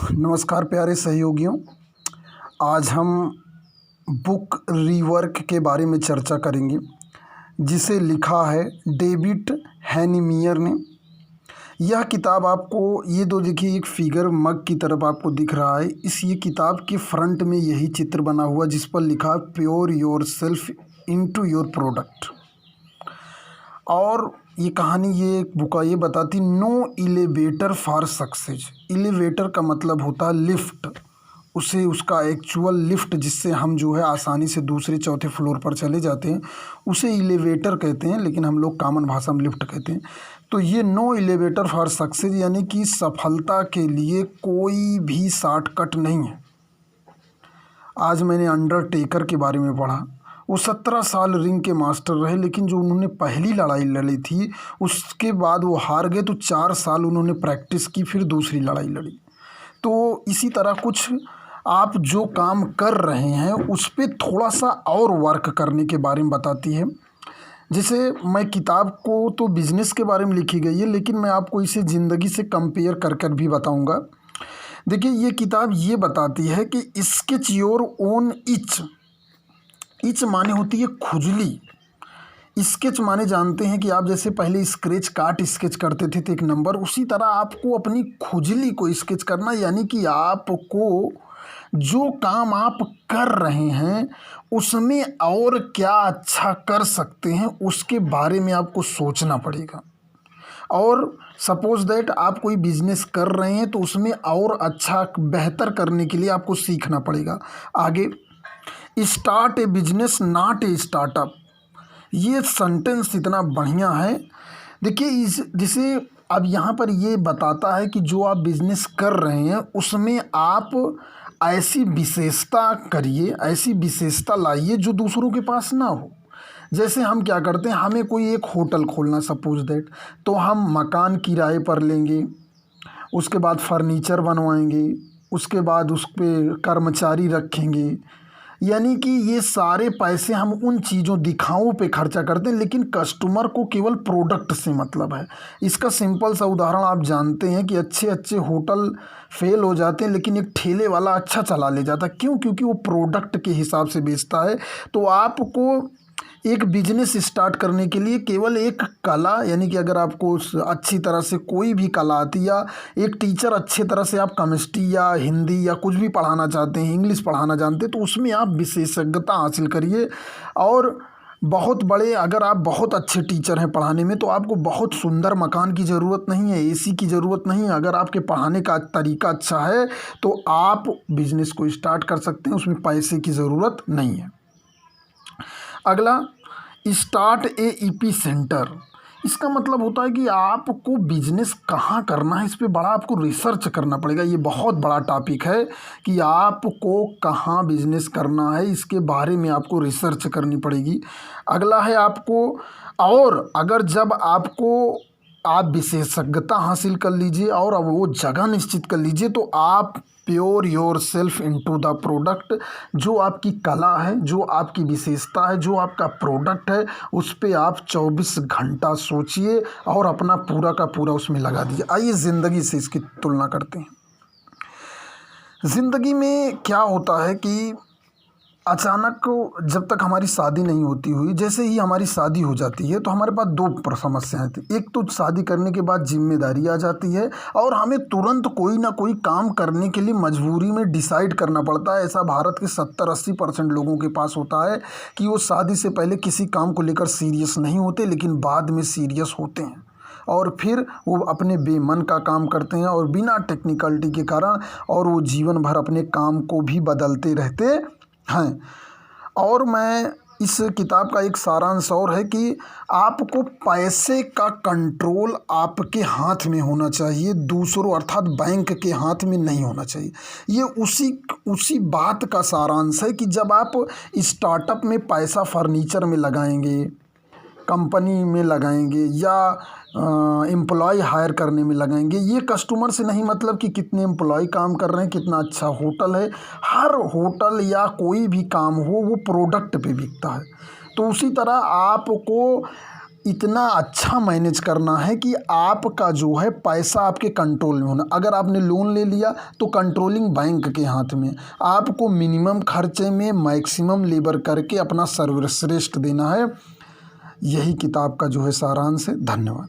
नमस्कार प्यारे सहयोगियों। आज हम बुक रीवर्क के बारे में चर्चा करेंगे, जिसे लिखा है डेविड हेनिमियर ने। यह किताब आपको ये दो देखिए, एक फिगर मग की तरफ आपको दिख रहा है। ये किताब के फ्रंट में यही चित्र बना हुआ जिस पर लिखा है pure yourself into your product. और ये कहानी, ये बुक ये बताती no elevator for success. Elevator का मतलब होता है लिफ्ट, उसे उसका एक्चुअल लिफ्ट जिससे हम जो है आसानी से दूसरे चौथे फ्लोर पर चले जाते हैं, उसे एलिवेटर कहते हैं, लेकिन हम लोग कॉमन भाषा में लिफ्ट कहते हैं। तो ये नो एलिवेटर फॉर सक्सेस यानी कि सफलता के लिए कोई भी शॉर्टकट नहीं है। आज मैंने अंडरटेकर के बारे में पढ़ा। वो 17 साल रिंग के मास्टर रहे, लेकिन जो उन्होंने पहली लड़ाई लड़ी थी उसके बाद वो हार गए, तो 4 साल उन्होंने प्रैक्टिस की, फिर दूसरी लड़ाई लड़ी। तो इसी तरह कुछ आप जो काम कर रहे हैं उस पर थोड़ा सा और वर्क करने के बारे में बताती है। जैसे मैं किताब को तो बिजनेस के बारे में लिखी गई है, लेकिन मैं आपको इसे ज़िंदगी से कंपेयर कर कर भी बताऊंगा। देखिए, ये किताब ये बताती है कि sketch your own etch. Etch माने होती है खुजली। स्केच माने जानते हैं कि आप जैसे पहले स्केच काट स्केच करते थे तो एक नंबर, उसी तरह आपको अपनी खुजली को स्केच करना, यानी कि आपको जो काम आप कर रहे हैं उसमें और क्या अच्छा कर सकते हैं उसके बारे में आपको सोचना पड़ेगा। और सपोज दैट आप कोई बिजनेस कर रहे हैं तो उसमें और अच्छा बेहतर करने के लिए आपको सीखना पड़ेगा। आगे, start A business not a startup. ये सेंटेंस इतना बढ़िया है। देखिए, इस जिसे अब यहाँ पर ये बताता है कि जो आप बिजनेस कर रहे हैं उसमें आप ऐसी विशेषता करिए, ऐसी विशेषता लाइए जो दूसरों के पास ना हो। जैसे हम क्या करते हैं, हमें कोई एक होटल खोलना सपोज दैट, तो हम मकान किराए पर लेंगे, उसके बाद फर्नीचर बनवाएंगे, उसके बाद उस पर कर्मचारी रखेंगे, यानी कि ये सारे पैसे हम उन चीज़ों दिखावों पे खर्चा करते हैं, लेकिन कस्टमर को केवल प्रोडक्ट से मतलब है। इसका सिंपल सा उदाहरण आप जानते हैं कि अच्छे अच्छे होटल फेल हो जाते हैं, लेकिन एक ठेले वाला अच्छा चला ले जाता है। क्यों? क्योंकि वो प्रोडक्ट के हिसाब से बेचता है। तो आपको एक बिजनेस स्टार्ट करने के लिए केवल एक कला, यानी कि अगर आपको अच्छी तरह से कोई भी कला आती, या एक टीचर अच्छे तरह से आप केमिस्ट्री या हिंदी या कुछ भी पढ़ाना चाहते हैं, इंग्लिश पढ़ाना जानते हैं, तो उसमें आप विशेषज्ञता हासिल करिए। और बहुत बड़े, अगर आप बहुत अच्छे टीचर हैं पढ़ाने में, तो आपको बहुत सुंदर मकान की ज़रूरत नहीं है, एसी की ज़रूरत नहीं है। अगर आपके पढ़ाने का तरीका अच्छा है तो आप बिजनेस को स्टार्ट कर सकते हैं, उसमें पैसे की ज़रूरत नहीं है। अगला, स्टार्ट ए ईपी सेंटर। इसका मतलब होता है कि आपको बिजनेस कहाँ करना है, इस पे बड़ा आपको रिसर्च करना पड़ेगा। ये बहुत बड़ा टॉपिक है कि आपको कहाँ बिजनेस करना है, इसके बारे में आपको रिसर्च करनी पड़ेगी। अगला है आपको, और अगर जब आपको आप विशेषज्ञता हासिल कर लीजिए और अब वो जगह निश्चित कर लीजिए, तो आप pure yourself into the product. जो आपकी कला है, जो आपकी विशेषता है, जो आपका प्रोडक्ट है, उस पर आप 24 घंटा सोचिए और अपना पूरा का पूरा उसमें लगा दीजिए। आइए ज़िंदगी से इसकी तुलना करते हैं। ज़िंदगी में क्या होता है कि अचानक जब तक हमारी शादी नहीं होती हुई, जैसे ही हमारी शादी हो जाती है तो हमारे पास दो समस्याएं थी। एक तो शादी करने के बाद जिम्मेदारी आ जाती है और हमें तुरंत कोई ना कोई काम करने के लिए मजबूरी में डिसाइड करना पड़ता है। ऐसा भारत के 70-80% लोगों के पास होता है कि वो शादी से पहले किसी काम को लेकर सीरियस नहीं होते, लेकिन बाद में सीरियस होते हैं और फिर वो अपने बेमन का काम करते हैं और बिना टेक्निकलिटी के कारण, और वो जीवन भर अपने काम को भी बदलते रहते हैं। और मैं इस किताब का एक सारांश और है कि आपको पैसे का कंट्रोल आपके हाथ में होना चाहिए, दूसरों अर्थात बैंक के हाथ में नहीं होना चाहिए। ये उसी बात का सारांश है कि जब आप स्टार्टअप में पैसा फर्नीचर में लगाएंगे, कंपनी में लगाएंगे, या एम्प्लॉय हायर करने में लगाएंगे, ये कस्टमर से नहीं मतलब कि कितने एम्प्लॉय काम कर रहे हैं, कितना अच्छा होटल है। हर होटल या कोई भी काम हो वो प्रोडक्ट पे बिकता है। तो उसी तरह आपको इतना अच्छा मैनेज करना है कि आपका जो है पैसा आपके कंट्रोल में होना। अगर आपने लोन ले लिया तो कंट्रोलिंग बैंक के हाथ में, आपको मिनिमम खर्चे में मैक्सिमम लेबर करके अपना सर्वश्रेष्ठ देना है। यही किताब का जो है सारांश है। धन्यवाद।